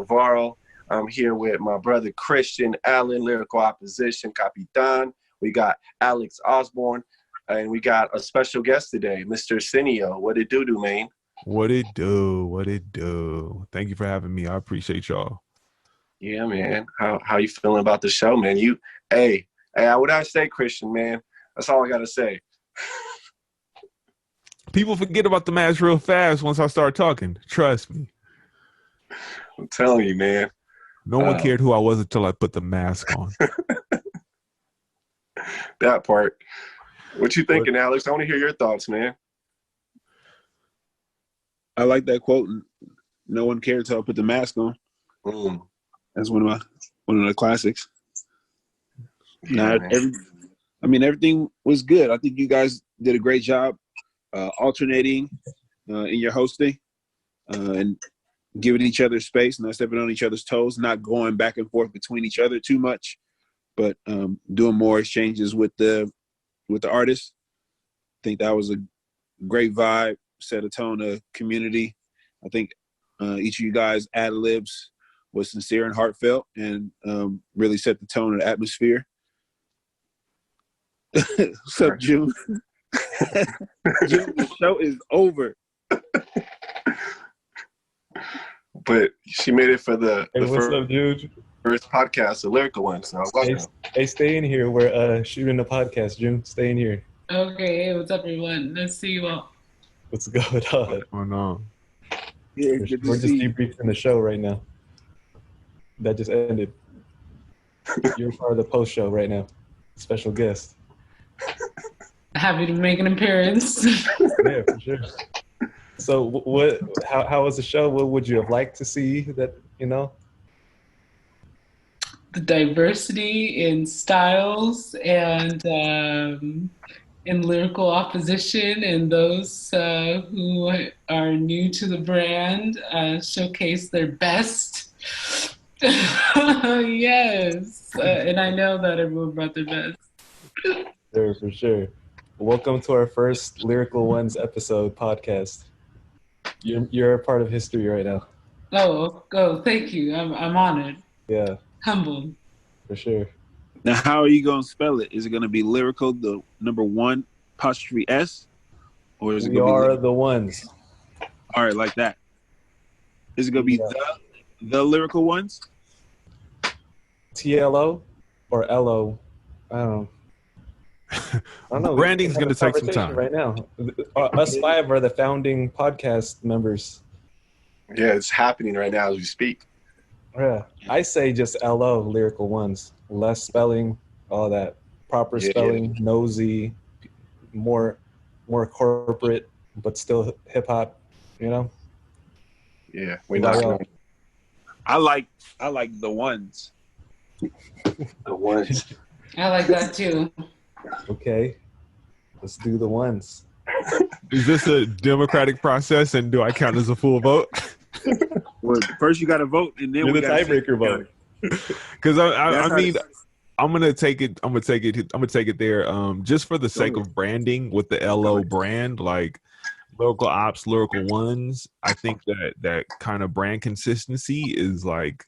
Navarro. I'm here with my brother Christian Allen, Lyrical Opposition, Capitan. We got Alex Osborne, and we got a special guest today, Mr. Cineo. What it do, man? What it do? What it do? Thank you for having me. I appreciate y'all. Yeah, man. How you feeling about the show, man? Hey, what I say, Christian, man? That's all I gotta say. People forget about the match real fast once I start talking. Trust me. I'm telling you, man. No one cared who I was until I put the mask on. That part. What you thinking, Alex? I want to hear your thoughts, man. I like that quote. No one cared until I put the mask on. That's one of the classics. Yeah, everything was good. I think you guys did a great job alternating in your hosting and giving each other space, not stepping on each other's toes, not going back and forth between each other too much, but doing more exchanges with the artists. I think that was a great vibe, set a tone of community. I think each of you guys' ad-libs was sincere and heartfelt and really set the tone of the atmosphere. What's up, June? June, the show is over. But she made it for the what's up, Jude? First podcast, the Lyrical Ones. So hey, stay in here. We're shooting the podcast, June. Stay in here. Okay, hey, what's up, everyone? Nice to see you all. What's going on? What's going on? Yeah, We're just debriefing the show right now. That just ended. You're part of the post show right now. Special guest. Happy to make an appearance. Yeah, for sure. So how was the show? What would you have liked to see that, The diversity in styles and in lyrical opposition, and those who are new to the brand showcase their best. Yes, and I know that everyone brought their best. Sure, for sure. Welcome to our first Lyrical Ones episode podcast. You're a part of history right now. Oh, thank you. I'm honored. Yeah. Humbled. For sure. Now, how are you going to spell it? Is it going to be lyrical, the number 1 apostrophe S? Or is it going to be We are the ones. All right, like that. Is it going to be the Lyrical Ones? TLO or LO? I don't know. Branding's going to take some time. Right now. Us 5 are the founding podcast members. Yeah, it's happening right now as we speak. Yeah, I say just LO, Lyrical Ones. Less spelling, all that. Proper spelling, nosy, more corporate, but still hip hop, Yeah, we're not. I like the ones. The ones. I like that too. Okay, let's do the ones. Is this a democratic process, and do I count as a full vote? Well, first you got to vote, and then You're we the got tiebreaker vote. Because I mean, I'm gonna take it there. Just for the sake of branding with the LO brand, like Lyrical Ops, Lyrical Ones. I think that kind of brand consistency is like,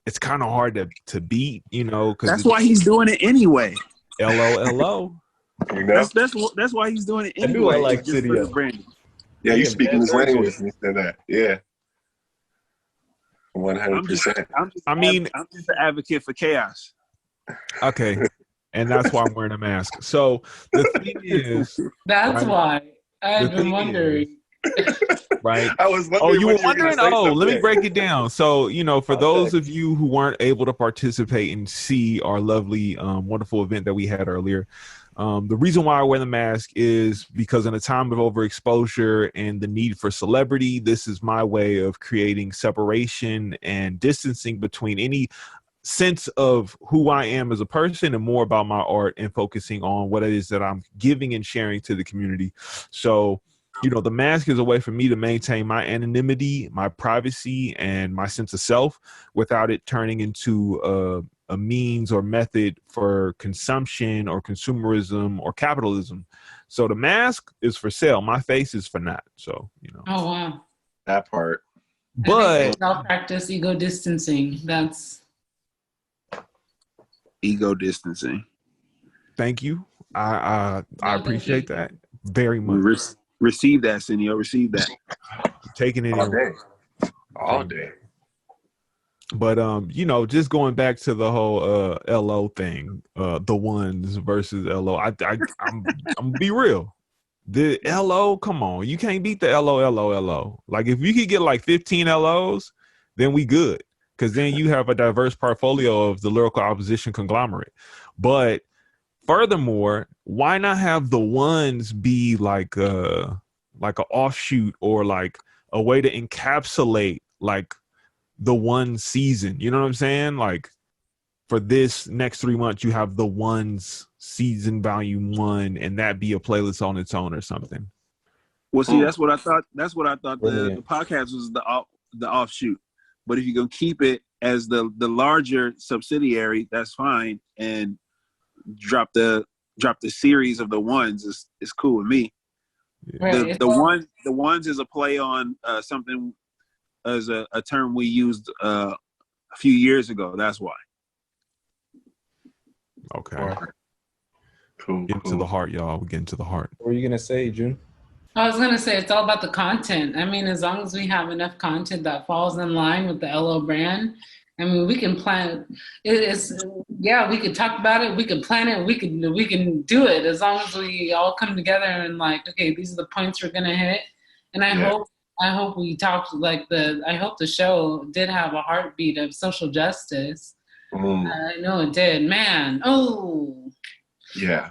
it's kind of hard to beat, because that's why he's doing it anyway. LO. That's why he's doing it anyway. I do like City. Yeah, you speaking his language when you said that. Yeah. 100%. I'm just an advocate for chaos. Okay. And that's why I'm wearing a mask. So the thing is, that's why I've been wondering. Right. I was wondering. Oh, you were wondering? Oh, let me break it down. So, for those of you who weren't able to participate and see our lovely, wonderful event that we had earlier, the reason why I wear the mask is because in a time of overexposure and the need for celebrity, this is my way of creating separation and distancing between any sense of who I am as a person and more about my art and focusing on what it is that I'm giving and sharing to the community. So, the mask is a way for me to maintain my anonymity, my privacy, and my sense of self without it turning into a means or method for consumption or consumerism or capitalism. So the mask is for sale. My face is for not. So, Oh, wow. That part. But I'll practice ego distancing. That's Ego distancing. thank you. I appreciate that very much. Receive that, Senio. Receive that. Taking it All in day. All day. But you know, just going back to the whole LO thing, the ones versus LO. I'm gonna be real. The LO, come on, you can't beat the LO. Like if you could get like 15 LOs, then we good. Because then you have a diverse portfolio of the lyrical opposition conglomerate. But furthermore, why not have the ones be like an offshoot or like a way to encapsulate like the one season? You know what I'm saying? Like for this next 3 months, you have the ones season volume 1, and that be a playlist on its own or something. Well, see, that's what I thought. That's what I thought. Brilliant. The podcast was the offshoot. But if you're gonna keep it as the larger subsidiary, that's fine. And drop the series of the ones is cool with me. right. The ones is a play on something as a term we used a few years ago. That's why. Okay. Cool. Get into the heart, y'all. We're getting to the heart. What were you gonna say, June? I was gonna say it's all about the content. I mean, as long as we have enough content that falls in line with the LO brand, I mean, we can plan. We could talk about it. We can plan it. We can do it as long as we all come together and like, okay, these are the points we're gonna hit. And I hope we talked I hope the show did have a heartbeat of social justice. I know it did, man. Oh. Yeah.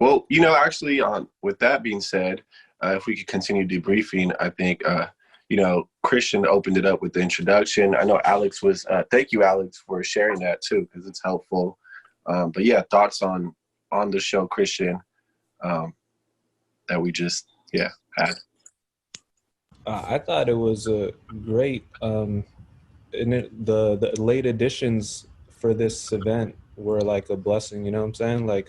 Well, you know, actually, with that being said, if we could continue debriefing, I think, you know, Christian opened it up with the introduction. I know Alex was, thank you, Alex, for sharing that too, because it's helpful. But yeah, thoughts on the show, Christian, that we just, had. I thought it was great. And the late additions for this event were like a blessing, you know what I'm saying? Like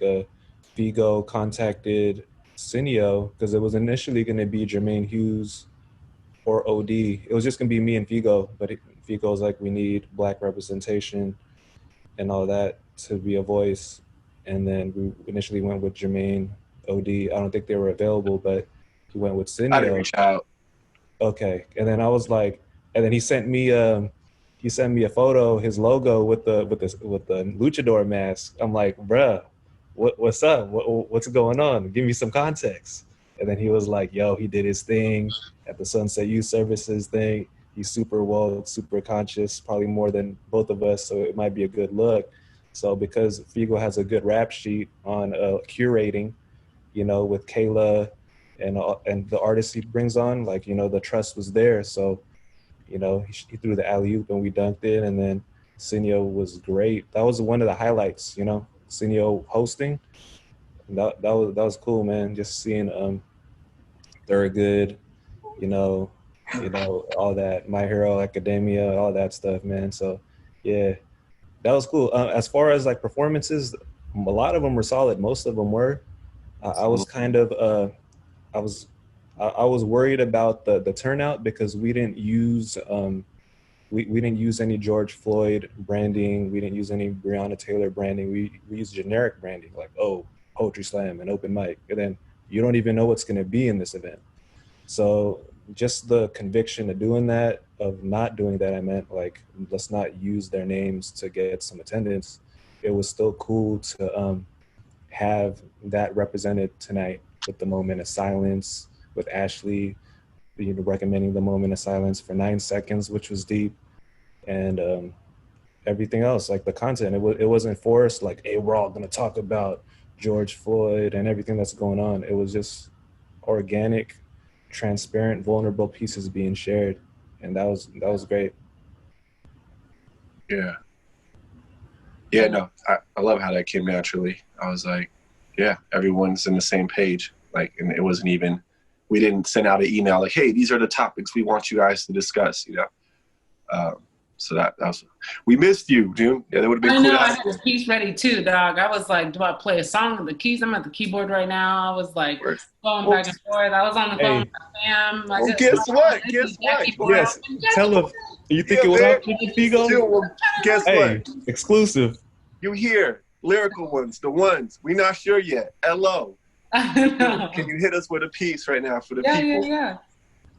Figo contacted Cineo because it was initially going to be Jermaine Hughes or OD. It was just going to be me and Figo, but Figo's like, we need Black representation and all that to be a voice. And then we initially went with Jermaine, OD. I don't think they were available, but he went with Cineo. I didn't reach out. Okay. And then I was like, and then he sent me a photo, his logo with the luchador mask. I'm like, bruh, what's up? What's going on? Give me some context. And then he was like, yo, he did his thing at the Sunset Youth Services thing. He's super woke, super conscious, probably more than both of us. So it might be a good look. So because Figo has a good rap sheet on curating, you know, with Kayla and the artists he brings on, like, you know, the trust was there. So, you know, he threw the alley-oop and we dunked it. And then Cineo was great. That was one of the highlights, you know, Cineo hosting. That was cool, man. Just seeing Thurgood, you know, all that, My Hero Academia, all that stuff, man. So, yeah, that was cool. As far as like performances, a lot of them were solid. Most of them were. I was kind of, I was worried about the turnout because we didn't use we didn't use any George Floyd branding. We didn't use any Breonna Taylor branding. We used generic branding like, oh, poetry slam and open mic, and then you don't even know what's going to be in this event. So just the conviction of doing that, of not doing that, I meant like, let's not use their names to get some attendance. It was still cool to have that represented tonight with the moment of silence, with Ashley, you know, recommending the moment of silence for 9 seconds, which was deep, and everything else, like the content. It wasn't forced, like, hey, we're all going to talk about George Floyd and everything that's going on. It was just organic, transparent, vulnerable pieces being shared, and that was great. Yeah, no, I love how that came naturally. I was like, yeah, everyone's in the same page. Like, and it wasn't even, we didn't send out an email like, hey, these are the topics we want you guys to discuss, you know? So that was, we missed you, June. Yeah, that would have been I cool. know, I had the piece ready too, dog. I was like, do I play a song with the keys? I'm at the keyboard right now. I was like going back and forth. I was on the phone with my fam. Well, guess what? Guess what? Yes, tell them. You thinking what up, Figo? June, well, guess what? Exclusive. You hear Lyrical Ones, the ones. We not sure yet. Hello. Can you hit us with a piece right now for the people? Yeah.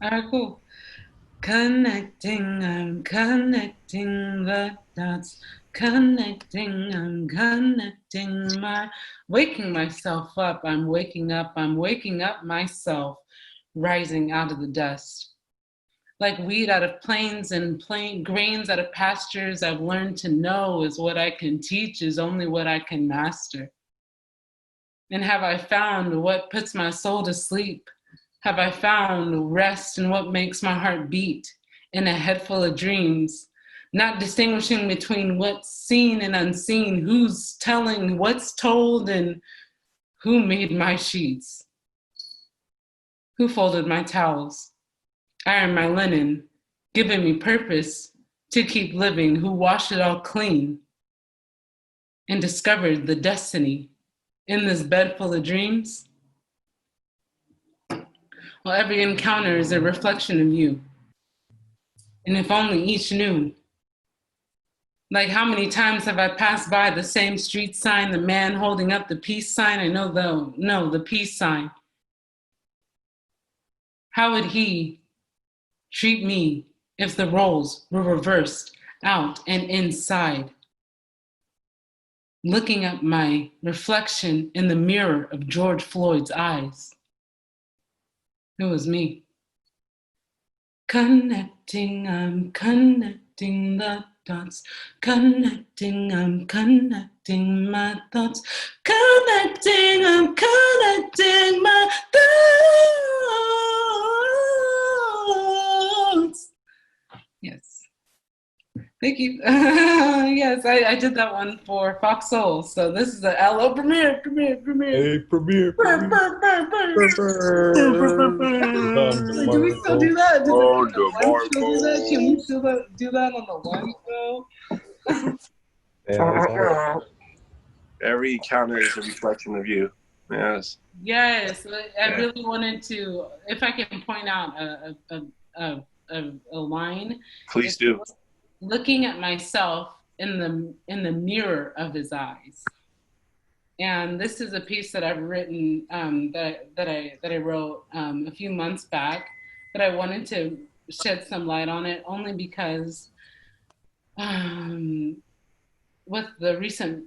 All right, cool. Connecting, I'm connecting the dots. Connecting, I'm connecting waking myself up. I'm waking up myself, rising out of the dust. Like weed out of plains and grains out of pastures, I've learned to know is what I can teach, is only what I can master. And have I found what puts my soul to sleep? Have I found rest in what makes my heart beat in a head full of dreams? Not distinguishing between what's seen and unseen, who's telling what's told, and who made my sheets? Who folded my towels, ironed my linen, giving me purpose to keep living, who washed it all clean and discovered the destiny in this bed full of dreams? Well, every encounter is a reflection of you. And if only each knew. Like how many times have I passed by the same street sign, the man holding up the peace sign? I know the peace sign. How would he treat me if the roles were reversed out and inside? Looking at my reflection in the mirror of George Floyd's eyes. It was me. Connecting, I'm connecting the dots. Connecting, I'm connecting my thoughts. Connecting, I'm connecting my thoughts. Yes. Thank you. Yes, I did that one for Fox Soul. So this is the LO premiere. Hey, premiere. Can we still do that? Can we still do that on the one show? Yeah, Every encounter is a reflection of you. Yes. Yes, I really wanted to. If I can point out a line. Please do. Looking at myself in the mirror of his eyes. And this is a piece that I've written that I wrote a few months back, but I wanted to shed some light on it only because with the recent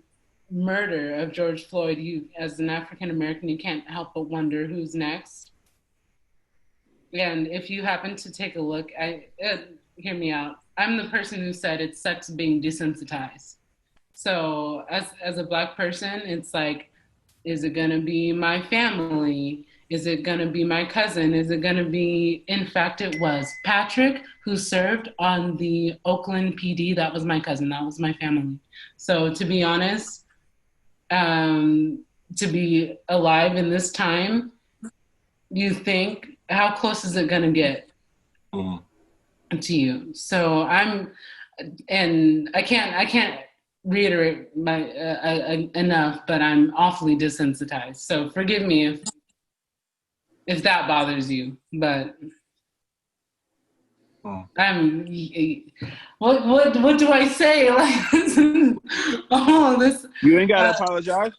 murder of George Floyd, you as an African American, you can't help but wonder who's next. And if you happen to take a look, hear me out. I'm the person who said it sucks being desensitized. So as a Black person, it's like, is it gonna be my family? Is it gonna be my cousin? Is it gonna be, in fact, it was Patrick who served on the Oakland PD. That was my cousin, that was my family. So to be honest, to be alive in this time, you think, how close is it gonna get? To you. So I can't reiterate my enough, but I'm awfully desensitized. So forgive me if that bothers you, but I'm what do I say? Like this. You ain't gotta apologize.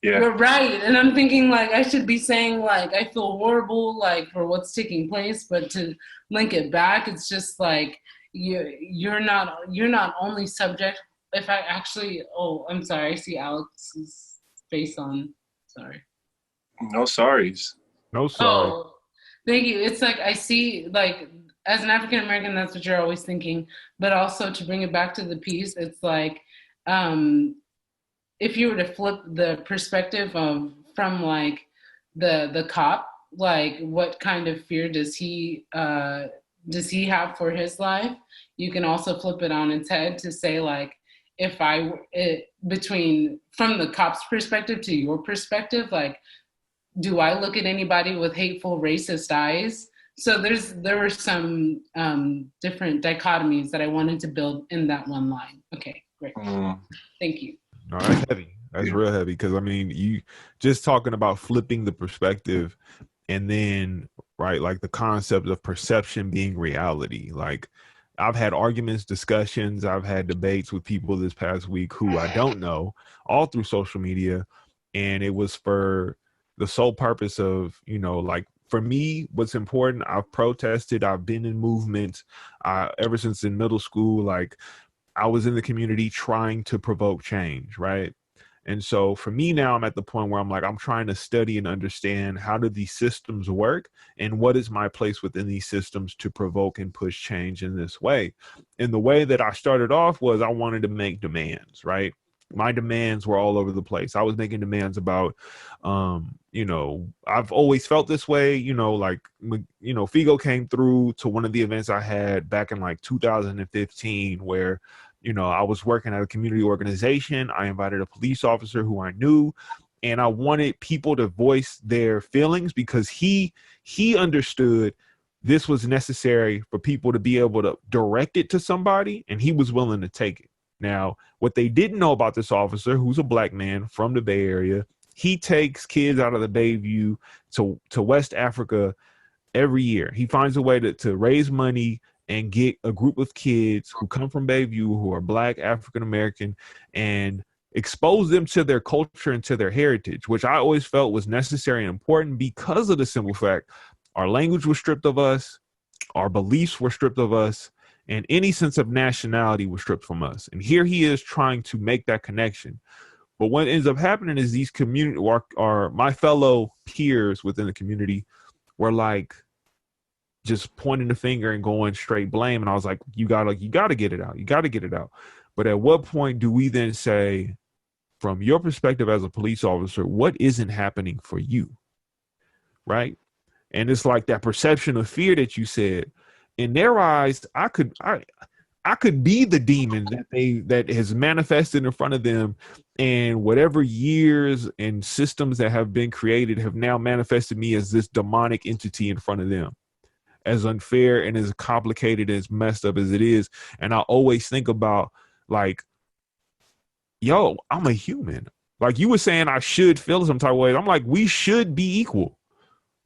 Yeah. You're right. And I'm thinking like I should be saying like I feel horrible like for what's taking place, but to link it back, it's just like you're not only subject. If I actually I'm sorry, I see Alex's face on. Sorry. No sorries. No sorry. Oh, thank you. It's like I see like as an African American, that's what you're always thinking. But also to bring it back to the piece, it's like if you were to flip the perspective from like the cop, like what kind of fear does he have for his life? You can also flip it on its head to say like, from the cop's perspective to your perspective, like, do I look at anybody with hateful racist eyes? So there were some different dichotomies that I wanted to build in that one line. Okay, great. Thank you. No, that's heavy. That's real heavy, because I mean, you just talking about flipping the perspective, and then right, like the concept of perception being reality. Like, I've had arguments, discussions, I've had debates with people this past week who I don't know, all through social media, and it was for the sole purpose of, you know, like, for me, what's important, I've protested, I've been in movements ever since in middle school. Like, I was in the community trying to provoke change, right? And so for me now, I'm at the point where I'm like, I'm trying to study and understand, how do these systems work, and what is my place within these systems to provoke and push change in this way. And the way that I started off was I wanted to make demands, right? My demands were all over the place. I was making demands about, you know, I've always felt this way, you know, like, you know, Figo came through to one of the events I had back in like 2015, where, you know, I was working at a community organization. I invited a police officer who I knew, and I wanted people to voice their feelings, because he understood this was necessary for people to be able to direct it to somebody, and he was willing to take it. Now, what they didn't know about this officer, who's a black man from the Bay Area, he takes kids out of the Bayview to West Africa every year. He finds a way to raise money and get a group of kids who come from Bayview, who are black, African American, and expose them to their culture and to their heritage, which I always felt was necessary and important, because of the simple fact our language was stripped of us, our beliefs were stripped of us, and any sense of nationality was stripped from us. And here he is trying to make that connection. But what ends up happening is these community, or my fellow peers within the community, were like just pointing the finger and going straight blame. And I was like, you gotta get it out. You gotta get it out. But at what point do we then say, from your perspective as a police officer, what isn't happening for you? Right? And it's like that perception of fear that you said. In their eyes, I could be the demon that has manifested in front of them, and whatever years and systems that have been created have now manifested me as this demonic entity in front of them, as unfair and as complicated and as messed up as it is. And I always think about, like, yo, I'm a human. Like you were saying, I should feel some type of way. I'm like, we should be equal.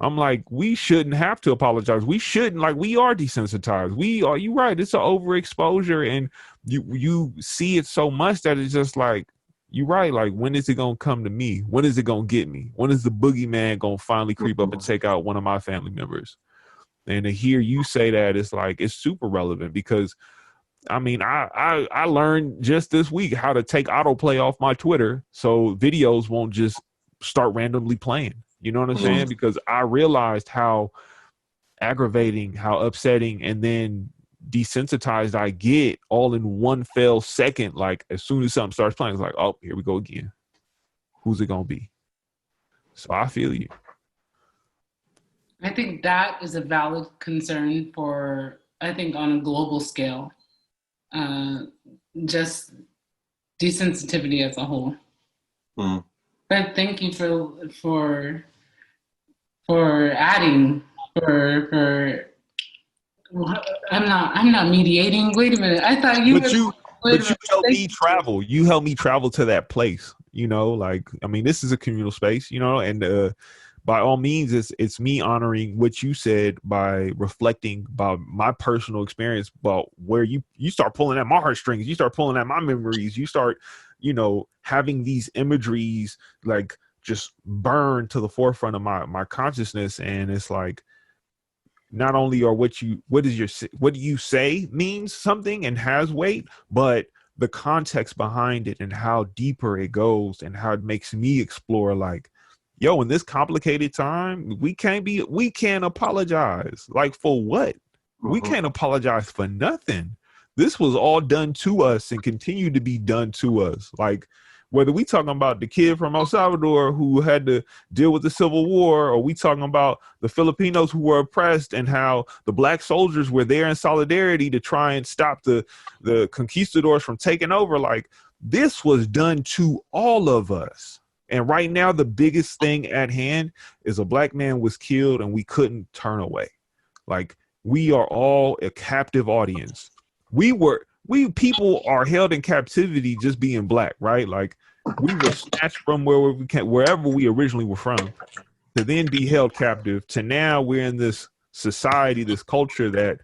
I'm like, we shouldn't have to apologize. We shouldn't, like, we are desensitized. You're right. It's an overexposure, and you see it so much that it's just like, you're right. Like, when is it going to come to me? When is it going to get me? When is the boogeyman going to finally creep up and take out one of my family members? And to hear you say that, it's like, it's super relevant, because I mean, I learned just this week how to take autoplay off my Twitter so videos won't just start randomly playing. You know what I'm saying? Because I realized how aggravating, how upsetting, and then desensitized I get all in one fell second. Like, as soon as something starts playing, it's like, oh, here we go again. Who's it going to be? So I feel you. I think that is a valid concern for, I think, on a global scale, just desensitivity as a whole. But thank you for adding, for I'm not mediating. Wait a minute. I thought you But you helped me travel. You helped me travel to that place. You know, like, I mean, this is a communal space, you know, and by all means, it's me honoring what you said by reflecting about my personal experience, about where you start pulling at my heartstrings, you start pulling at my memories, you start, you know, having these imageries like just burn to the forefront of my consciousness. And it's like, not only are what do you say means something and has weight, but the context behind it and how deeper it goes and how it makes me explore, like, yo, in this complicated time, we can't apologize. Like, for what? We can't apologize for nothing. This was all done to us and continue to be done to us. Like, whether we talking about the kid from El Salvador who had to deal with the Civil War, or we talking about the Filipinos who were oppressed and how the black soldiers were there in solidarity to try and stop the conquistadors from taking over. Like, this was done to all of us. And right now, the biggest thing at hand is a black man was killed and we couldn't turn away. Like, we are all a captive audience. We people are held in captivity just being black, right? Like, we were snatched from wherever we originally were from, to then be held captive, to now we're in this society, this culture that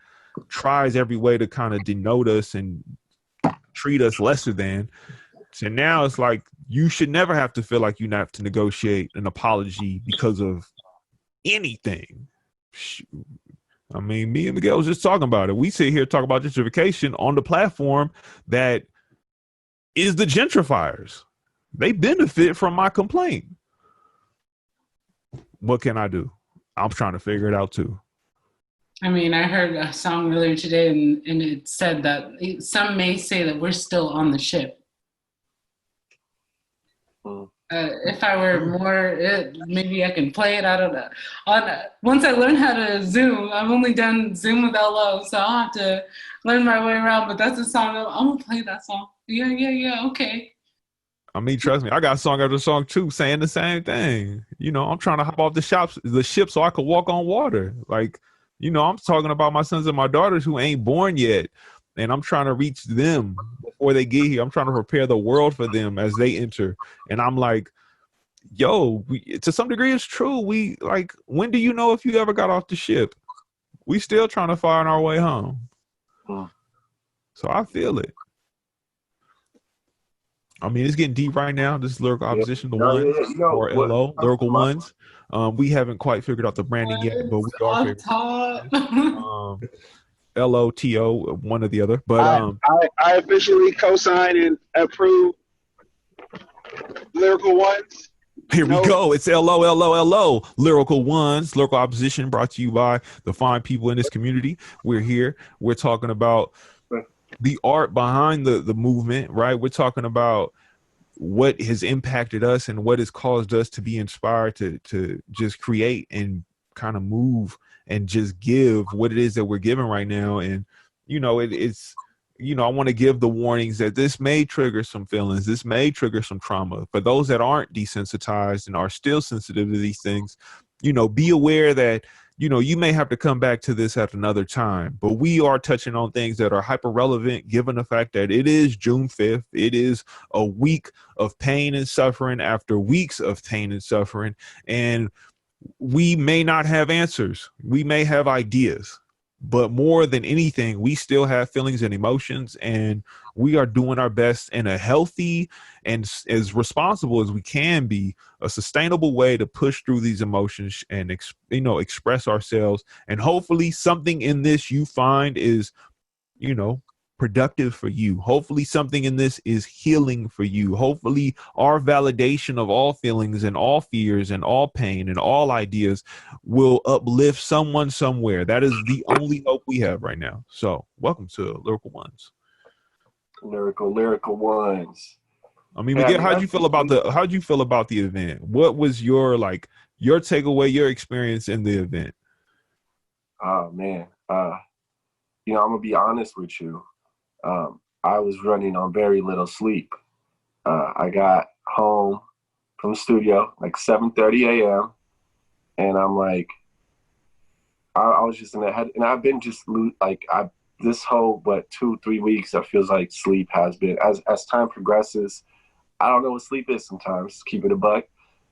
tries every way to kind of denote us and treat us lesser than. So now it's like, you should never have to feel like you have to negotiate an apology because of anything. I mean, me and Miguel was just talking about it. We sit here talk about gentrification on the platform that is the gentrifiers. They benefit from my complaint. What can I do? I'm trying to figure it out too. I mean, I heard a song earlier today, and it said that some may say that we're still on the ship. If I were more, maybe I can play it. I don't know. Once I learn how to Zoom, I've only done Zoom with LO, so I'll have to learn my way around. But that's a song. I'm gonna play that song. Yeah. Okay. I mean, trust me, I got song after song too saying the same thing. You know, I'm trying to hop off the ship so I could walk on water. Like, you know, I'm talking about my sons and my daughters who ain't born yet, and I'm trying to reach them before they get here. I'm trying to prepare the world for them as they enter. And I'm like, yo, to some degree, it's true. We, like, when do you know if you ever got off the ship? We still trying to find our way home. So I feel it. I mean, it's getting deep right now. This is Lyrical Opposition, the Ones, or LO, Lyrical Ones. We haven't quite figured out the branding yet, but we are figuring LOTO, one or the other. But I officially co-sign and approve Lyrical Ones. Here we go. It's LO, Lyrical Ones, Lyrical Opposition, brought to you by the fine people in this community. We're here. We're talking about the art behind the movement, right? We're talking about what has impacted us and what has caused us to be inspired to just create and kind of move and just give what it is that we're giving right now. And, you know, it's, you know, I want to give the warnings that this may trigger some feelings. This may trigger some trauma. For those that aren't desensitized and are still sensitive to these things, you know, be aware that, you know, you may have to come back to this at another time, but we are touching on things that are hyper relevant given the fact that it is June 5th. It is a week of pain and suffering after weeks of pain and suffering. And we may not have answers. We may have ideas, but more than anything, we still have feelings and emotions, and we are doing our best in a healthy and as responsible as we can be, a sustainable way to push through these emotions and, you know, express ourselves. And hopefully something in this you find is, you know, productive for you. Hopefully something in this is healing for you. Hopefully our validation of all feelings and all fears and all pain and all ideas will uplift someone somewhere. That is the only hope we have right now. So welcome to Lyrical Ones. Lyrical Ones. I mean, Miguel, how'd you feel about the event? What was your takeaway, your experience in the event? Oh man. You know, I'm gonna be honest with you. I was running on very little sleep. I got home from the studio like 7:30 a.m. and I'm like, I was just in the head, and I've been just like, this whole 2-3 weeks, it feels like sleep has been, as time progresses, I don't know what sleep is sometimes, keep it a buck.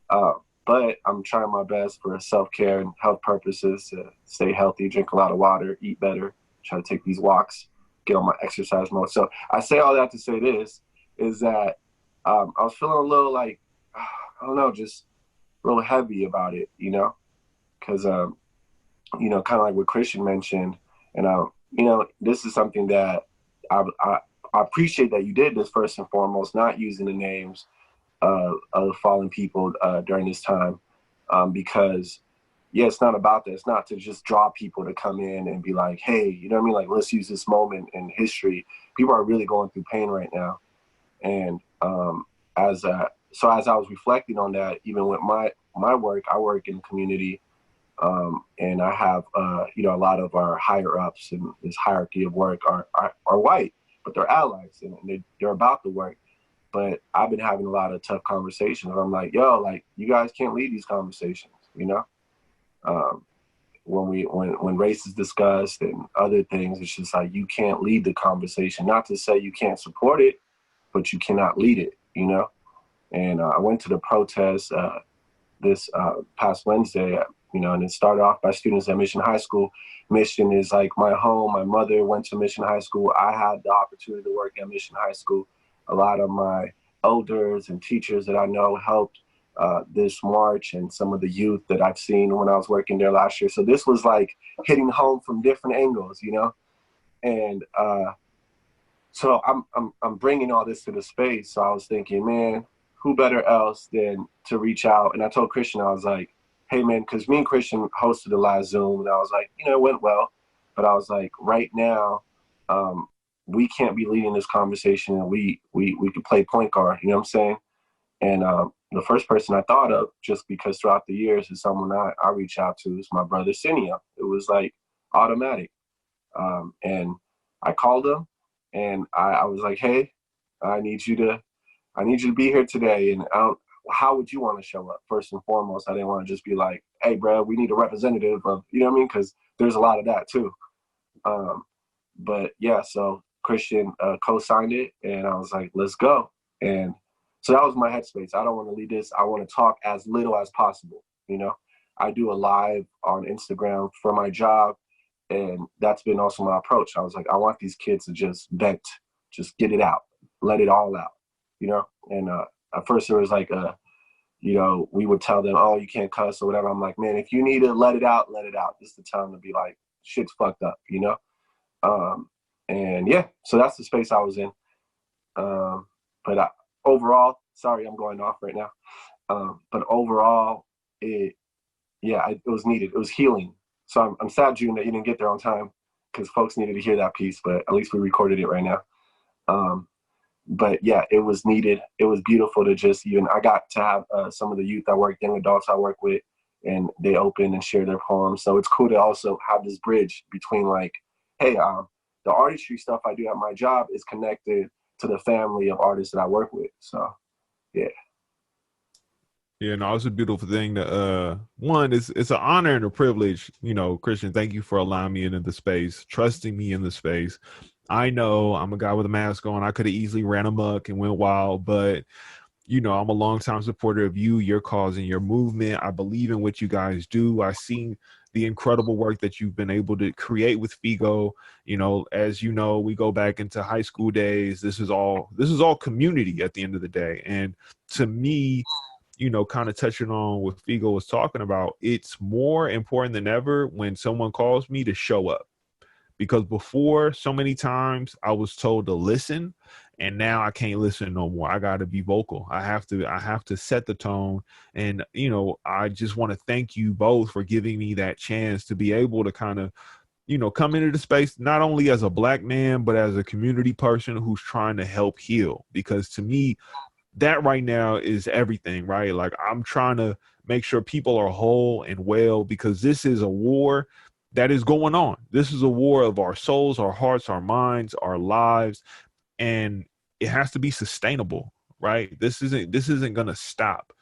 But I'm trying my best for self-care and health purposes to stay healthy, drink a lot of water, eat better, try to take these walks, get on my exercise mode. So I say all that to say this, is that I was feeling a little like, I don't know, just a little heavy about it, you know? Because, you know, kind of like what Christian mentioned, and, you know, this is something that I appreciate that you did this first and foremost, not using the names of fallen people during this time, because, yeah, it's not about that. It's not to just draw people to come in and be like, hey, you know what I mean? Like, let's use this moment in history. People are really going through pain right now. And as I was reflecting on that, even with my work, I work in the community, and I have, you know, a lot of our higher ups in this hierarchy of work are white, but they're allies and they're about the work. But I've been having a lot of tough conversations. I'm like, yo, like, you guys can't lead these conversations, you know? when race is discussed and other things, it's just like you can't lead the conversation. Not to say you can't support it, but you cannot lead it, you know? And I went to the protest this past Wednesday, you know, and it started off by students at Mission High School. Mission is like my home. My mother went to Mission High School. I had the opportunity to work at Mission High School. A lot of my elders and teachers that I know helped this march, and some of the youth that I've seen when I was working there last year. So this was like hitting home from different angles, you know? And so I'm bringing all this to the space. So I was thinking, man, who better else than to reach out? And I told Christian, I was like, hey man, because me and Christian hosted the last Zoom, and I was like, you know, it went well, but I was like, right now, we can't be leading this conversation, and we could play point guard, you know what I'm saying? And the first person I thought of, just because throughout the years is someone I reach out to, is my brother Sinio. It was like automatic. And I called him, and I was like, hey, I need you to be here today. And how would you want to show up? First and foremost, I didn't want to just be like, hey, bro, we need a representative of, you know what I mean? Because there's a lot of that too. But yeah, so Christian co-signed it, and I was like, let's go. And so that was my headspace. I don't want to lead this. I want to talk as little as possible. You know, I do a live on Instagram for my job, and that's been also my approach. I was like, I want these kids to just vent, just get it out, let it all out, you know? And at first it was like, you know, we would tell them, oh, you can't cuss or whatever. I'm like, man, if you need to let it out, let it out. This is the time to be like, shit's fucked up, you know? And yeah, so that's the space I was in. But overall, sorry, I'm going off right now. But overall, it was needed. It was healing. So I'm sad, June, that you didn't get there on time, because folks needed to hear that piece, but at least we recorded it right now. But yeah, it was needed. It was beautiful to just I got to have some of the youth I work, young adults I work with, and they open and share their poems. So it's cool to also have this bridge between like, hey, the artistry stuff I do at my job is connected to the family of artists that I work with. So yeah. Yeah, no, it's a beautiful thing to one, it's an honor and a privilege, you know, Christian, thank you for allowing me into the space, trusting me in the space. I know I'm a guy with a mask on. I could have easily ran amok and went wild, but you know, I'm a longtime supporter of you, your cause, and your movement. I believe in what you guys do. I've seen the incredible work that you've been able to create with Figo. You know, as you know, we go back into high school days. This is all community at the end of the day. And to me, you know, kind of touching on what Figo was talking about, it's more important than ever when someone calls me to show up. Because before, so many times I was told to listen, and now I can't listen no more. I got to be vocal. I have to set the tone. And, you know, I just want to thank you both for giving me that chance to be able to kind of, you know, come into the space, not only as a Black man, but as a community person who's trying to help heal. Because to me, that right now is everything, right? Like, I'm trying to make sure people are whole and well, because this is a war that is going on. This is a war of our souls, our hearts, our minds, our lives, and it has to be sustainable, right? This isn't going to stop.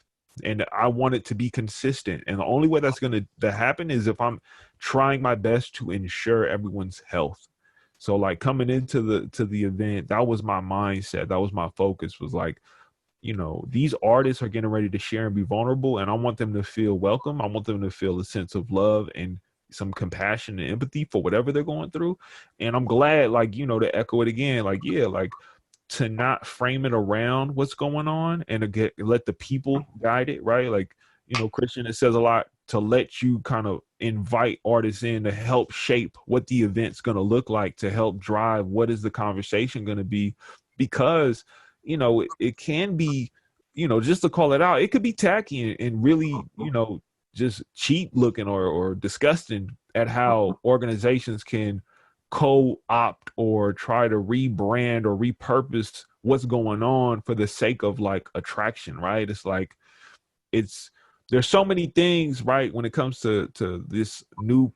And I want it to be consistent. And the only way that's going to happen is if I'm trying my best to ensure everyone's health. So like coming into the event, that was my mindset. That was my focus, was like, you know, these artists are getting ready to share and be vulnerable, and I want them to feel welcome. I want them to feel a sense of love and some compassion and empathy for whatever they're going through. And I'm glad, like, you know, to echo it again, like, yeah, like to not frame it around what's going on and to let the people guide it, right? Like, you know, Christian, it says a lot to let you kind of invite artists in to help shape what the event's going to look like, to help drive what is the conversation going to be, because, you know, it can be, you know, just to call it out, it could be tacky and really, you know, just cheap looking or disgusting at how organizations can co-opt or try to rebrand or repurpose what's going on for the sake of like attraction, right? It's like, there's so many things, right, when it comes to this new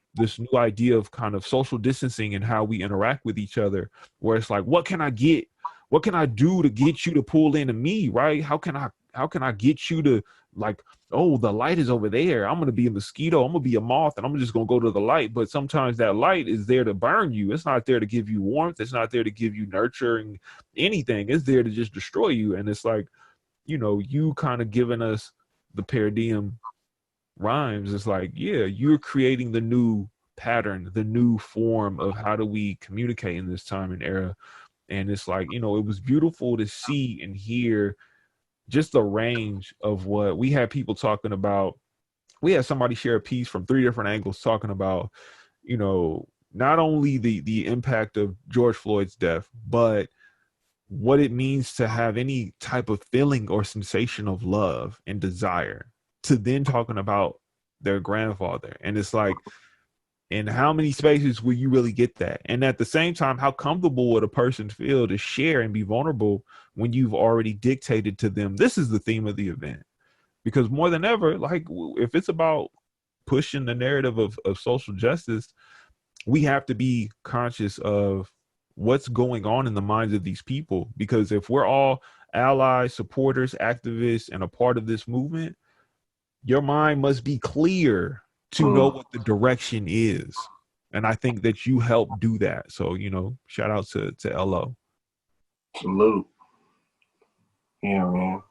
idea of kind of social distancing and how we interact with each other, where it's like, what can I do to get you to pull into me, right? How can how can I get you to like, oh, the light is over there. I'm going to be a mosquito. I'm going to be a moth and I'm just going to go to the light. But sometimes that light is there to burn you. It's not there to give you warmth. It's not there to give you nurturing anything. It's there to just destroy you. And it's like, you know, you kind of giving us the paradigm rhymes. It's like, yeah, you're creating the new pattern, the new form of how do we communicate in this time and era. And it's like, you know, it was beautiful to see and hear just the range of what we had people talking about. We had somebody share a piece from 3 different angles talking about, you know, not only the impact of George Floyd's death, but what it means to have any type of feeling or sensation of love and desire, to then talking about their grandfather. And it's like, in how many spaces will you really get that? And at the same time, how comfortable would a person feel to share and be vulnerable when you've already dictated to them, this is the theme of the event? Because more than ever, like, if it's about pushing the narrative of social justice, we have to be conscious of what's going on in the minds of these people. Because if we're all allies, supporters, activists, and a part of this movement, your mind must be clear to know what the direction is. And I think that you help do that. So, you know, shout out to LO. Salute. Yeah, man.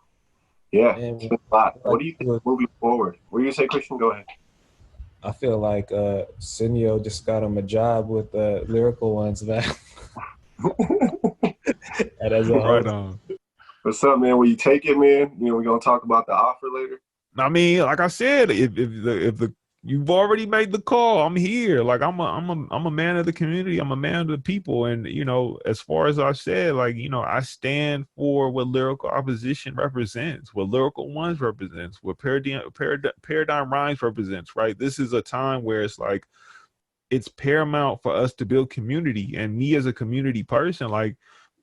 Yeah, it's been a lot. What do you think moving forward? What do you say, Christian? Go ahead. I feel like Senio just got him a job with the Lyrical Ones, man. And as a right on. What's up, man? Will you take it, man? You know, we're gonna talk about the offer later. I mean, like I said, if the you've already made the call, I'm here. Like I'm a man of the community. I'm a man of the people. And, you know, as far as I said, like, you know, I stand for what Lyrical Opposition represents, what Lyrical Ones represents, what Paradigm Rhymes represents, right? This is a time where it's like, it's paramount for us to build community. And me as a community person, like,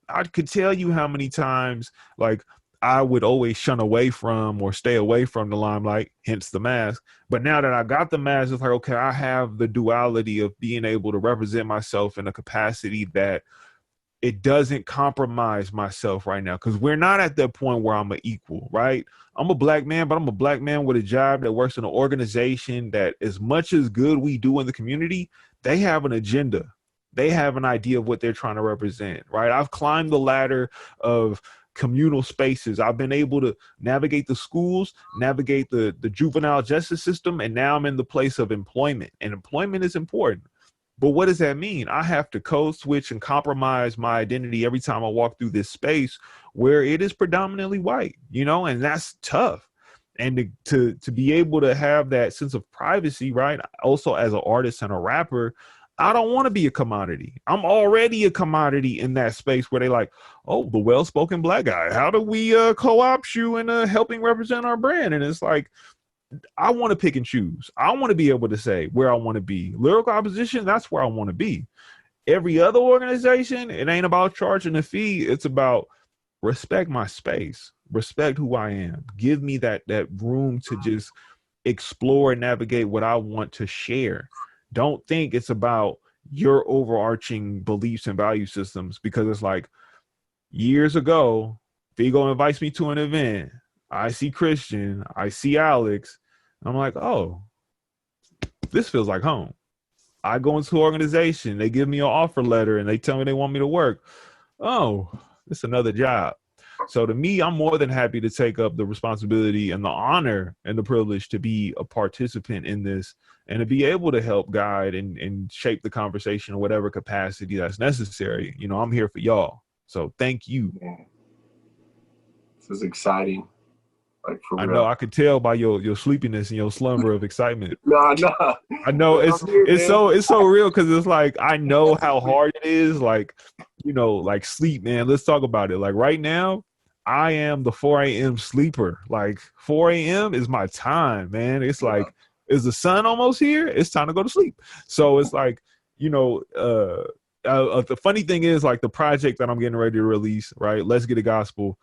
I could tell you how many times, like, I would always shun away from or stay away from the limelight, hence the mask. But now that I got the mask, it's like, okay, I have the duality of being able to represent myself in a capacity that it doesn't compromise myself right now. Because we're not at that point where I'm an equal, right? I'm a black man, but I'm a black man with a job that works in an organization that, as much as good we do in the community, they have an agenda. They have an idea of what they're trying to represent, right? I've climbed the ladder of communal spaces. I've been able to navigate the schools, navigate the juvenile justice system, and now I'm in the place of employment. And employment is important. But what does that mean? I have to code switch and compromise my identity every time I walk through this space where it is predominantly white, you know, and that's tough. And to be able to have that sense of privacy, right? Also, as an artist and a rapper, I don't want to be a commodity. I'm already a commodity in that space where they like, oh, the well-spoken black guy. How do we co-opt you in helping represent our brand? And it's like, I want to pick and choose. I want to be able to say where I want to be. Lyrical Opposition, that's where I want to be. Every other organization, it ain't about charging a fee. It's about respect my space, respect who I am. Give me that room to just explore and navigate what I want to share. Don't think it's about your overarching beliefs and value systems, because it's like, years ago, Figo invites me to an event. I see Christian, I see Alex. I'm like, oh, this feels like home. I go into an organization, they give me an offer letter and they tell me they want me to work. Oh, it's another job. So to me, I'm more than happy to take up the responsibility and the honor and the privilege to be a participant in this and to be able to help guide and shape the conversation in whatever capacity that's necessary. You know, I'm here for y'all. So thank you. Yeah. This is exciting. Like, for real. I know I could tell by your sleepiness and your slumber of excitement. No. I know it's so real, because it's like, I know how hard it is. Like, you know, like sleep, man. Let's talk about it. Like right now, I am the 4 a.m. sleeper. Like 4 a.m. is my time, man. It's like, is the sun almost here? It's time to go to sleep. So it's like, you know, the funny thing is, like, the project that I'm getting ready to release, right? Let's Get a Gospel.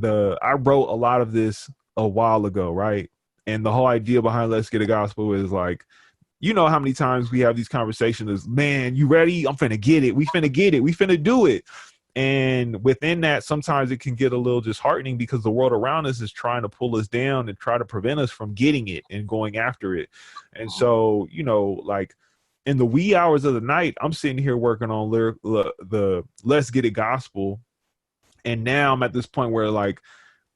I wrote a lot of this a while ago, right? And the whole idea behind Let's Get a Gospel is like, you know how many times we have these conversations is, man, you ready? I'm finna get it. We finna get it. We finna do it. And within that, sometimes it can get a little disheartening because the world around us is trying to pull us down and try to prevent us from getting it and going after it. And so, you know, like in the wee hours of the night, I'm sitting here working on the Let's Get It Gospel. And now I'm at this point where like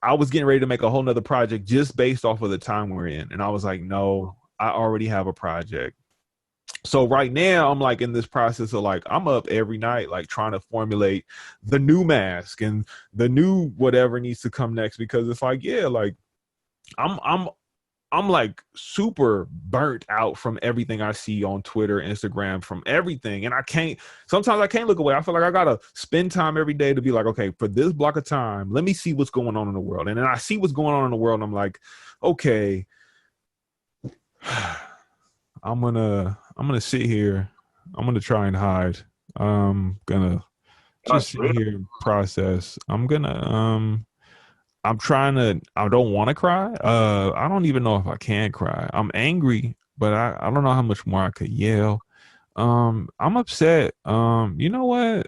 I was getting ready to make a whole nother project just based off of the time we're in. And I was like, no, I already have a project. So right now I'm like in this process of like, I'm up every night, like trying to formulate the new mask and the new whatever needs to come next, because it's like, yeah, like I'm like super burnt out from everything I see on Twitter, Instagram, from everything. And sometimes I can't look away. I feel like I got to spend time every day to be like, okay, for this block of time, let me see what's going on in the world. And then I see what's going on in the world. And I'm like, okay, I'm gonna sit here. I'm gonna try and hide. I'm gonna just sit here and process. I don't want to cry. I don't even know if I can cry. I'm angry, but I don't know how much more I could yell. I'm upset. You know what?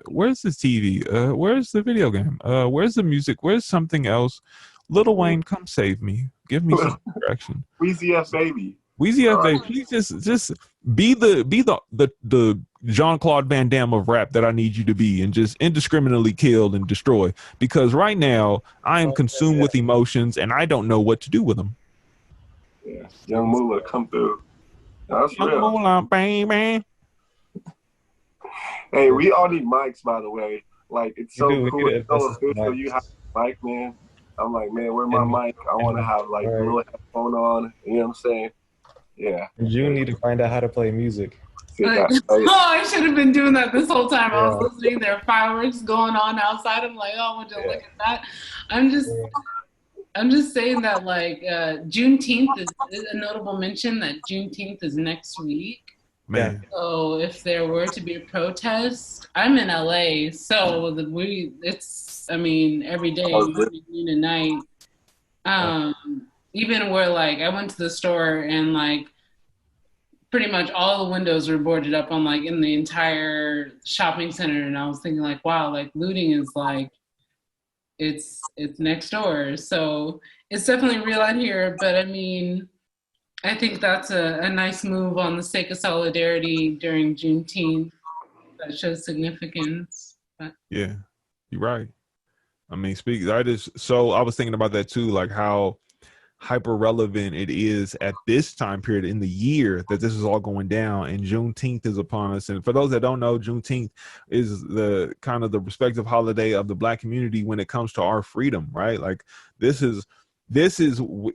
Where's the TV? Where's the video game? Where's the music? Where's something else? Lil Wayne, come save me. Give me some direction. Weezy F baby. Weezy F baby, please just be the Jean-Claude Van Damme of rap that I need you to be, and just indiscriminately kill and destroy. Because right now I am consumed with emotions and I don't know what to do with them. Yeah, Young Moolah, come through. That's Young real. Moolah, baby. Hey, we all need mics, by the way. Like, it's so cool. It's so This is official. You have a mic, man. I'm like, man, where's my mic? I want to have like a little headphone on. You know what I'm saying? Yeah. You need to find out how to play music. I should have been doing that this whole time. I was listening. There are fireworks going on outside. I'm like, oh, would you look at that? I'm just saying that like Juneteenth is a notable mention that Juneteenth is next week. Man. So if there were to be a protest, I'm in LA, so every day, morning and night. Even where like I went to the store and like pretty much all the windows were boarded up on like in the entire shopping center, and I was thinking like, wow, like looting is like it's next door. So it's definitely real out here, but I mean, I think that's a nice move on the sake of solidarity during Juneteenth that shows significance. But. Yeah, you're right. I mean, I was thinking about that too, like how hyper relevant it is at this time period in the year that this is all going down, and Juneteenth is upon us. And for those that don't know, Juneteenth is the kind of the respective holiday of the Black community when it comes to our freedom, right? Like this is the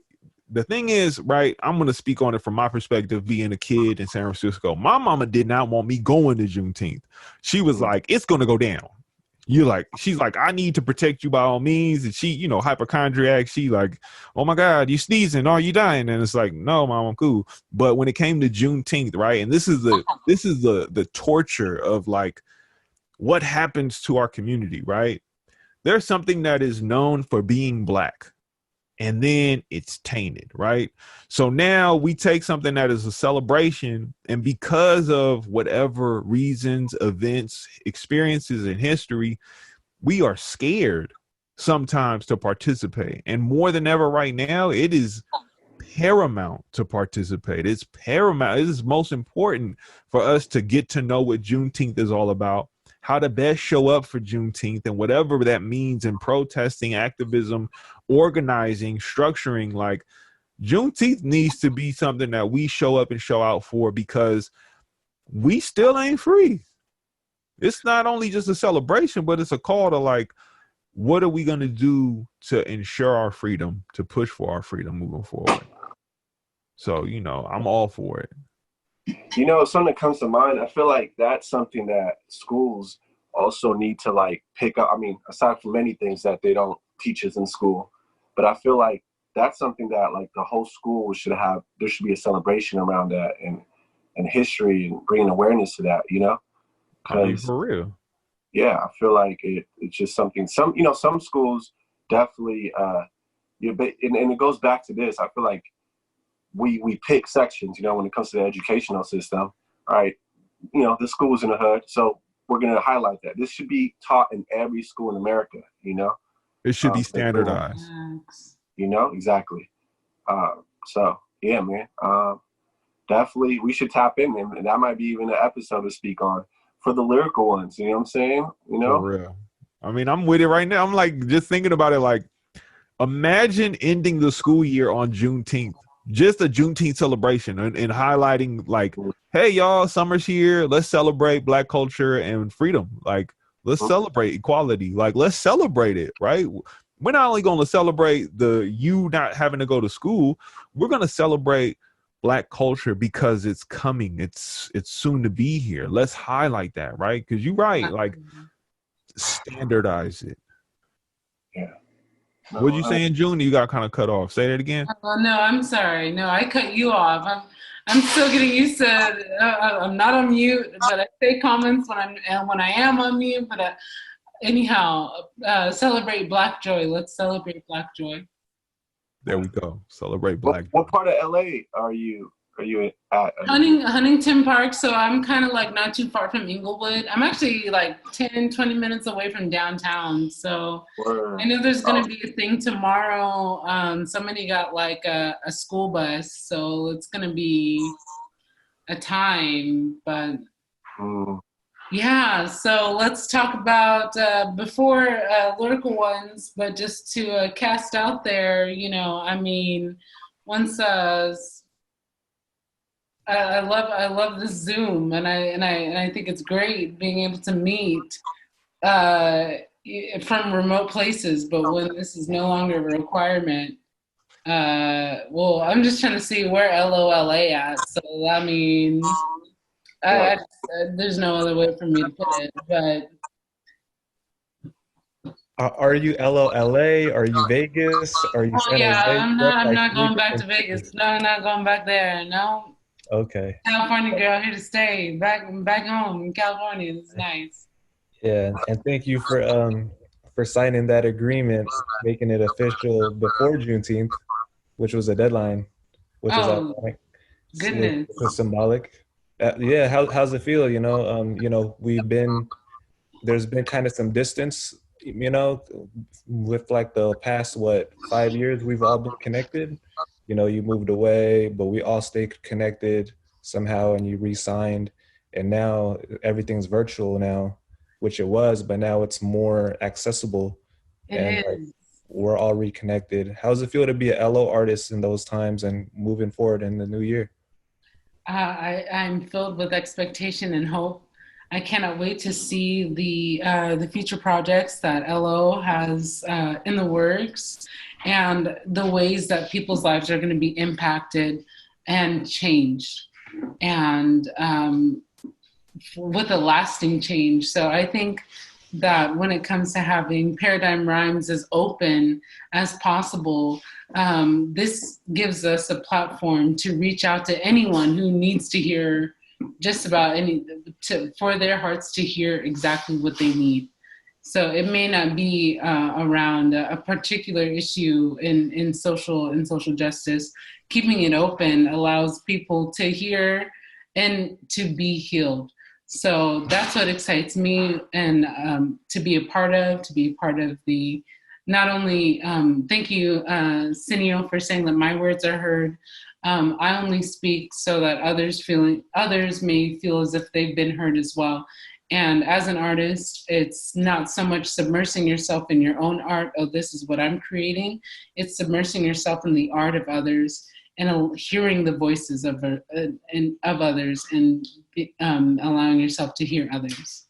thing is, right, I'm going to speak on it from my perspective, being a kid in San Francisco. My mama did not want me going to Juneteenth. She was like, it's going to go down. She's like, I need to protect you by all means. And she, hypochondriac. She like, oh my God, you sneezing. Are you dying? And it's like, no, mom, I'm cool. But when it came to Juneteenth, right, and this is the torture of like what happens to our community, right? There's something that is known for being Black, and then it's tainted, right? So now we take something that is a celebration, and because of whatever reasons, events, experiences in history, we are scared sometimes to participate. And more than ever right now, it is paramount to participate. It's paramount. It is most important for us to get to know what Juneteenth is all about, how to best show up for Juneteenth, and whatever that means in protesting, activism, organizing, structuring. Like Juneteenth needs to be something that we show up and show out for, because we still ain't free. It's not only just a celebration, but it's a call to like, what are we going to do to ensure our freedom, to push for our freedom moving forward? So, I'm all for it. Something that comes to mind, I feel like that's something that schools also need to like pick up. I mean, aside from many things that they don't teach us in school, but I feel like that's something that like the whole school should have. There should be a celebration around that and history, and bringing awareness to that, I mean, for real. Yeah, I feel like it's just something, some schools definitely, and it goes back to this. I feel like we pick sections, when it comes to the educational system. All right, the school's in the hood, so we're going to highlight that. This should be taught in every school in America, you know? It should be standardized. You know, exactly. So, yeah, man. Definitely, we should tap in, and that might be even an episode to speak on for the lyrical ones. You know what I'm saying? You know? For real. I mean, I'm with it right now. I'm like, just thinking about it, like, imagine ending the school year on Juneteenth. Just a Juneteenth celebration and highlighting, like, hey, y'all, summer's here. Let's celebrate Black culture and freedom. Like, let's celebrate equality. Like, let's celebrate it, right? We're not only going to celebrate you not having to go to school. We're going to celebrate Black culture because it's coming. It's soon to be here. Let's highlight that, right? Because you're right. Like, standardize it. Yeah. No, what'd you say in June? You got kind of cut off. Say that again. No, I'm sorry. No, I cut you off. I'm still getting used to. I'm not on mute, but I say comments when I am on mute. But anyhow, celebrate Black joy. Let's celebrate Black joy. There we go. Celebrate Black. What part of LA are you at? Huntington Park. So I'm kind of like not too far from Inglewood. I'm actually like 10, 20 minutes away from downtown. So I know there's going to be a thing tomorrow. Somebody got like a school bus. So it's going to be a time, but yeah. So let's talk about before Lyrical Ones, but just to cast out there, you know, I mean, once I love this Zoom, and I think it's great being able to meet from remote places. But when this is no longer a requirement, well, I'm just trying to see where LOLA at. So I mean, there's no other way for me to put it. But are you LOLA? Are you Vegas? Are you? Yeah, I'm not going back to Vegas. No, I'm not going back there. No. Okay. California girl, here to stay. Back home in California. It's nice. Yeah, and thank you for signing that agreement, making it official before Juneteenth, which was a deadline, which is ironic. Goodness. It was symbolic. Yeah, how's it feel? You know, there's been kind of some distance, you know, with like the past 5 years we've all been connected. You know, you moved away, but we all stayed connected somehow, and you re-signed, and now everything's virtual now, which it was, but now it's more accessible. Like, we're all reconnected. How does it feel to be an LO artist in those times and moving forward in the new year? I'm filled with expectation and hope. I cannot wait to see the future projects that LO has in the works, and the ways that people's lives are going to be impacted and changed, and with a lasting change. So I think that when it comes to having Paradigm Rhymes as open as possible, this gives us a platform to reach out to anyone who needs to hear just about for their hearts to hear exactly what they need. So it may not be around a particular issue in social justice. Keeping it open allows people to hear and to be healed. So that's what excites me, and to be a part of the, not only, thank you, Cineo, for saying that my words are heard. I only speak so that others may feel as if they've been heard as well. And as an artist, it's not so much submersing yourself in your own art, oh, this is what I'm creating. It's submersing yourself in the art of others and hearing the voices of others, and allowing yourself to hear others.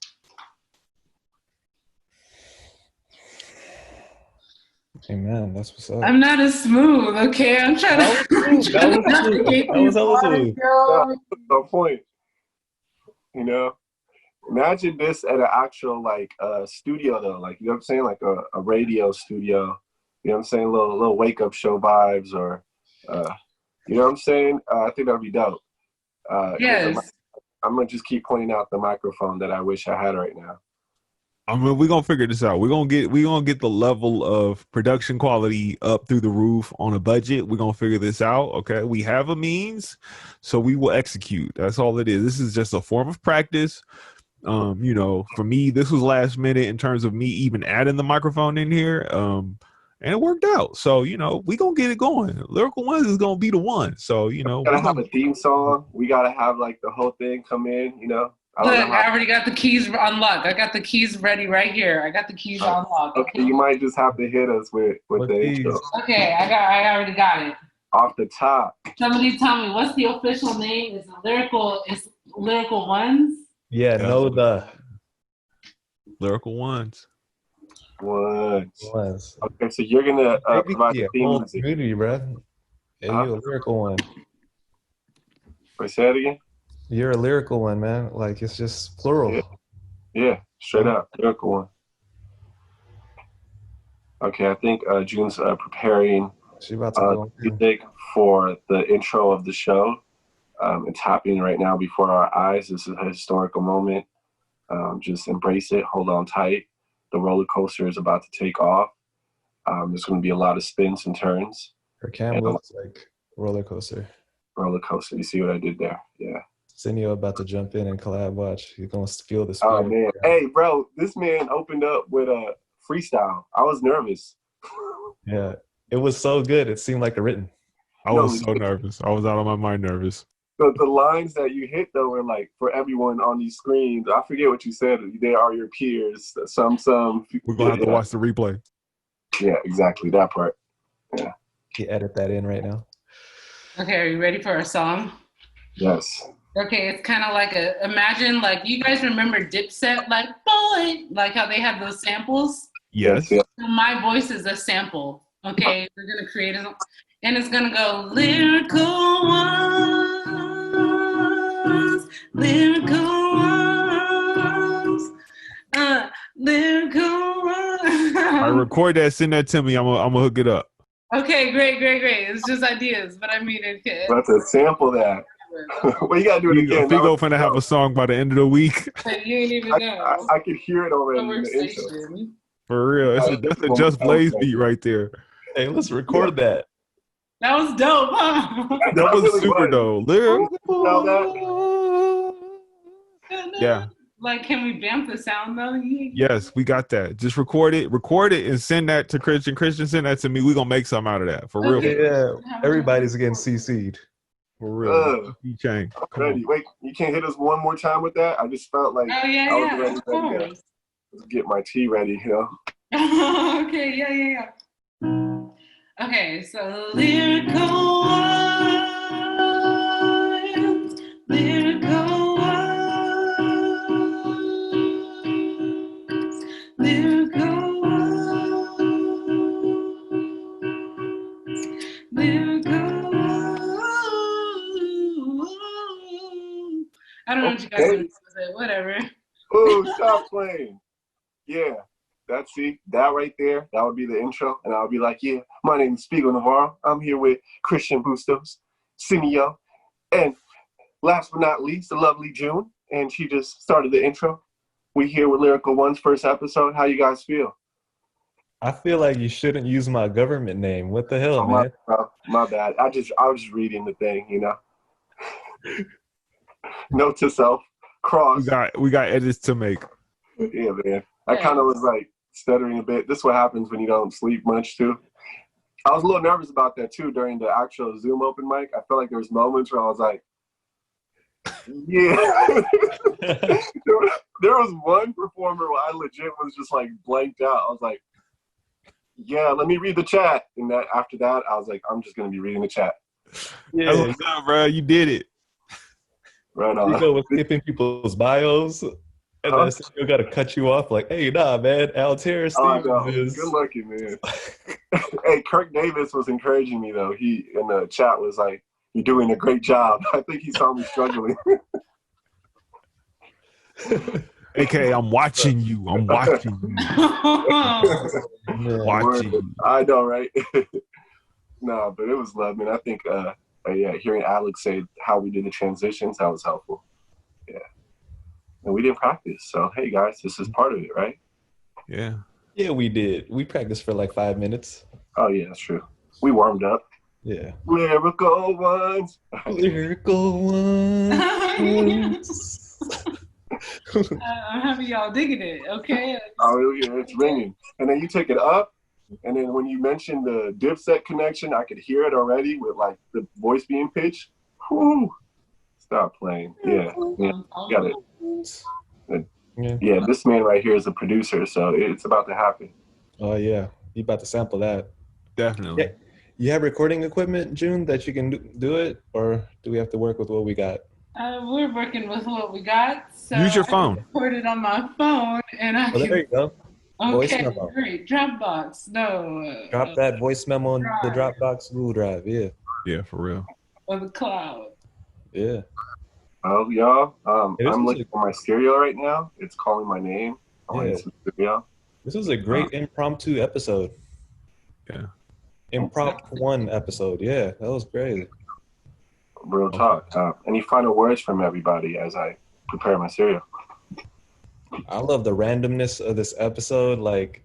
Amen. That's what's up. I'm not as smooth, okay? I'm trying That was smooth. No point. You know, imagine this at an actual like studio though, like, you know what I'm saying, like a radio studio. You know what I'm saying, little wake up show vibes, or you know what I'm saying. I think that'd be dope. Yes. I'm gonna just keep pointing out the microphone that I wish I had right now. I mean, we're gonna figure this out. We're gonna get the level of production quality up through the roof on a budget. We're gonna figure this out. Okay, we have a means, so we will execute. That's all it is. This is just a form of practice. You know, for me, this was last minute in terms of me even adding the microphone in here. And it worked out. So, you know, we gonna get it going. Lyrical Ones is gonna be the one. So, you know, We gotta have a theme song. We gotta have like the whole thing come in, you know. Look, I already got the keys unlocked. I got the keys ready right here. I got the keys unlocked. Okay, you might just have to hit us with the intro. Okay, I already got it. Off the top. Somebody tell me, what's the official name? Is Lyrical Ones? Yeah, no, the Lyrical Ones. Was. Okay, so you're gonna provide the theme music. Community, bro. Yeah, you're a lyrical one. Wait, say it again. You're a lyrical one, man. Like it's just plural. Yeah, straight up, lyrical one. Okay, I think June's preparing She about to go music for the intro of the show. It's happening right now before our eyes. This is a historical moment. Just embrace it. Hold on tight. The roller coaster is about to take off. There's going to be a lot of spins and turns. Her cam looks like roller coaster. Roller coaster. You see what I did there? Yeah. Senio about to jump in and collab. Watch. You're going to feel the spirit. Oh, man. Hey, bro, this man opened up with a freestyle. I was nervous. Yeah. It was so good. It seemed like a written. I was so nervous. I was out of my mind nervous. The lines that you hit, though, were like, for everyone on these screens, I forget what you said. They are your peers. Some. We're going to have to watch the replay. Yeah, exactly. That part. Yeah. You edit that in right now. Okay, are you ready for a song? Yes. Okay, it's kind of like imagine, like, you guys remember Dipset, like, boy, like how they have those samples? Yes. Yeah. So my voice is a sample. Okay, we're going to create and it's going to go, Lyrical Ones, Lyrical Ones, Lyrical Ones. I record that, send that to me. I'm gonna hook it up. Okay, great. It's just ideas, but I mean, okay. Let's sample that. Well, you gotta do it again. Figo finna have a song by the end of the week. You ain't even know. I could hear it already in the intro. For real, that's a Just Blaze beat right there. Hey, let's record that. That was dope, huh? That was really super dope. Lyrical. Yeah. Like, can we vamp the sound though? Yes, we got that. Just record it, and send that to Christian. Christian, send that to me. We're gonna make something out of that. For real. Yeah, everybody's getting CC'd. For real. Chain. Ready. Wait, you can't hit us one more time with that? I just felt like I was ready to get my tea ready, you know? Okay, yeah. Okay, so Lyrical Ones, Lyrical Ones, Lyrical Ones, Lyrical Ones. I don't know what you guys want to say, whatever. Oh, stop playing. Yeah. That right there, that would be the intro. And I'll be like, yeah, my name is Spiegel Navarro. I'm here with Christian Bustos, Cineo, and last but not least, the lovely June. And she just started the intro. We here with Lyrical One's first episode. How you guys feel? I feel like you shouldn't use my government name. What the hell, man? My bad. I was just reading the thing, you know. Note to self, cross. We got edits to make. Yeah, man. I kind of was like stuttering a bit. This is what happens when you don't sleep much too. I was a little nervous about that too during the actual Zoom open mic. I felt like there was moments where I was like, yeah. there was one performer where I legit was just like blanked out. I was like, yeah, let me read the chat. And that after that, I was like, I'm just gonna be reading the chat. Yeah, bro, you did it. Right on. You was skipping people's bios. And then you got to cut you off like, hey, nah, man, Altair Stevens is... Good looking, man. Hey, Kirk Davis was encouraging me, though. He, in the chat, was like, you're doing a great job. I think he saw me struggling. AKA, I'm watching you. Watching you. I know, right? No, but it was love, man. I think, hearing Alex say how we did the transitions, that was helpful. Yeah. And we didn't practice. So, hey, guys, this is part of it, right? Yeah. Yeah, we did. We practiced for like 5 minutes. Oh, yeah, that's true. We warmed up. Yeah. Lyrical Ones. Lyrical Ones. I'm having y'all digging it, okay? Oh, yeah, it's ringing. And then you take it up, and then when you mentioned the Dipset connection, I could hear it already with like the voice being pitched. Whew. Stop playing. Yeah, got it. Yeah, this man right here is a producer, so it's about to happen. Oh yeah, you about to sample that? Definitely. Yeah. You have recording equipment, June, that you can do it, or do we have to work with what we got? We're working with what we got. So Use your phone. I record it on my phone, and I Well, there you go. Voice Okay, memo. great. Dropbox. No. Drop that voice memo in the Dropbox Google Drive. Yeah. Yeah, for real. Or the cloud. Yeah. Oh, y'all. This I'm was looking for my stereo right now. It's calling my name. Yeah. Stereo. This was a great impromptu episode. Yeah. Impromptu one episode. Yeah, that was great. Real talk. Any final words from everybody as I prepare my cereal? I love the randomness of this episode. Like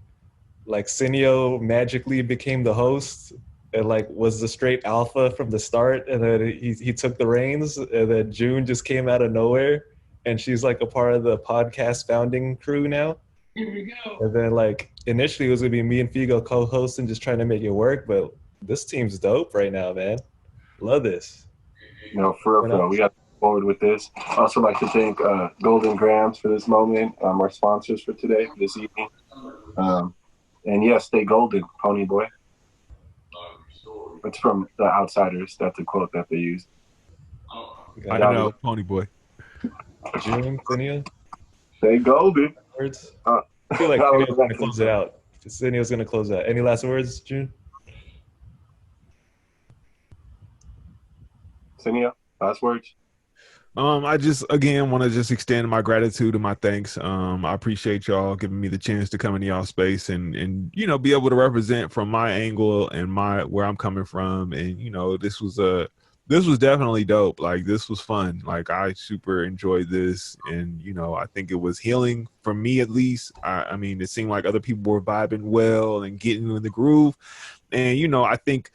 Cineo magically became the host and like was the straight alpha from the start, and then he took the reins, and then June just came out of nowhere, and she's like a part of the podcast founding crew now. Here we go. And then like initially it was gonna be me and Figo co-hosting, just trying to make it work, but this team's dope right now, man. Love this. No, for real. We got to move forward with this. I also like to thank Golden Grams for this moment, our sponsors for today, for this evening. And yeah, stay golden, Pony Boy. It's from The Outsiders. That's a quote that they used. I know, Pony Boy. June, Cineo? Stay golden. Words? I feel like Cineo's going to close it out. Cineo's going to close out. Any last words, June? Cineo, last words? I just again want to just extend my gratitude and my thanks. I appreciate y'all giving me the chance to come into y'all space and you know be able to represent from my angle and where I'm coming from. And you know this was definitely dope. Like this was fun. Like I super enjoyed this, and you know I think it was healing for me at least. I mean it seemed like other people were vibing well and getting in the groove, and you know I think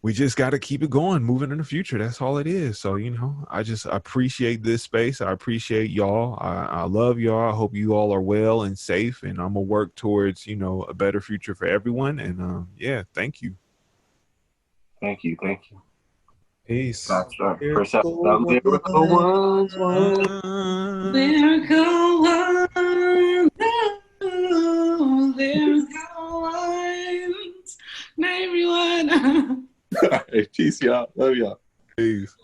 we just got to keep it going, moving in the future. That's all it is. So, you know, I just appreciate this space. I appreciate y'all. I love y'all. I hope you all are well and safe. And I'm going to work towards, you know, a better future for everyone. And yeah, thank you. Thank you. Peace. That's right. First up, Lyrical Ones. Lyrical Ones. Lyrical Ones. Everyone. All right, peace, y'all. Love y'all. Peace.